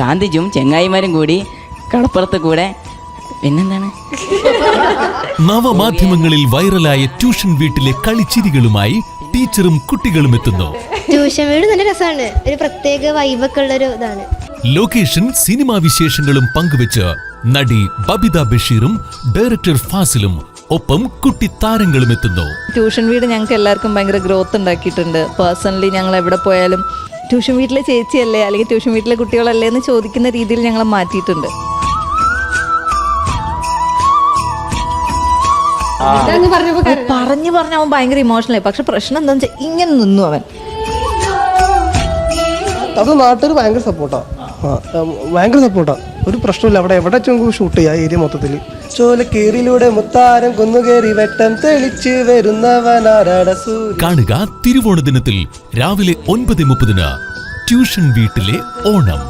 ഗാന്ധിജിയും ചെങ്ങായിമാരും കൂടി കടപ്പുറത്ത് കൂടെ പിന്നെന്താണ് നവമാധ്യമങ്ങളിൽ വൈറലായ ട്യൂഷൻ വീട്ടിലെ കളിച്ചിരികളുമായി ടീച്ചറും കുട്ടികളും എത്തുന്നു. ട്യൂഷൻ വീട് നല്ല രസമാണ്, ഒരു പ്രത്യേക വൈബൊക്കെ ഉള്ളൊരു ഇതാണ്. ലൊക്കേഷൻ സിനിമാ വിശേഷങ്ങളും പങ്കുവെച്ച് നടി ബബിത ബഷീറും ഡയറക്ടർ ഫാസിലും ഒപ്പം കുട്ടി താരങ്ങളും എത്തുന്നു. ട്യൂഷൻ വീട് ഞങ്ങൾക്ക് എല്ലാവർക്കും ഭയങ്കര ഗ്രോത്ത് ഉണ്ടാക്കിയിട്ടുണ്ട്. പേഴ്സണലി ഞങ്ങൾ എവിടെ പോയാലും ട്യൂഷൻ വീട്ടിലെ ചേച്ചിയല്ലേ അല്ലെങ്കിൽ ട്യൂഷൻ വീട്ടിലെ കുട്ടികളല്ലേ എന്ന് ചോദിക്കുന്ന രീതിയിൽ ഞങ്ങൾ മാറ്റിയിട്ടുണ്ട്. പറഞ്ഞു അവൻ ഭയങ്കര ഇമോഷണലായി. പക്ഷെ പ്രശ്നം എന്താണെന്ന് വെച്ചാൽ ഇങ്ങനെ നിന്നു അവൻ. അത് നാട്ടുകാർ ഭയങ്കര സപ്പോർട്ടാണ്, ഒരു പ്രശ്നമില്ല. അവിടെ എവിടെ ഷൂട്ട് ചെയ്യാം ഏരിയ മൊത്തത്തിൽ. ചോലക്കേറിയിലൂടെ മുത്താരം കുന്നുകേറി വെട്ടം തെളിച്ച് വരുന്നവനാരാട കാണുക തിരുവോണ ദിനത്തിൽ രാവിലെ 9:30 ട്യൂഷൻ വീട്ടിലെ ഓണം.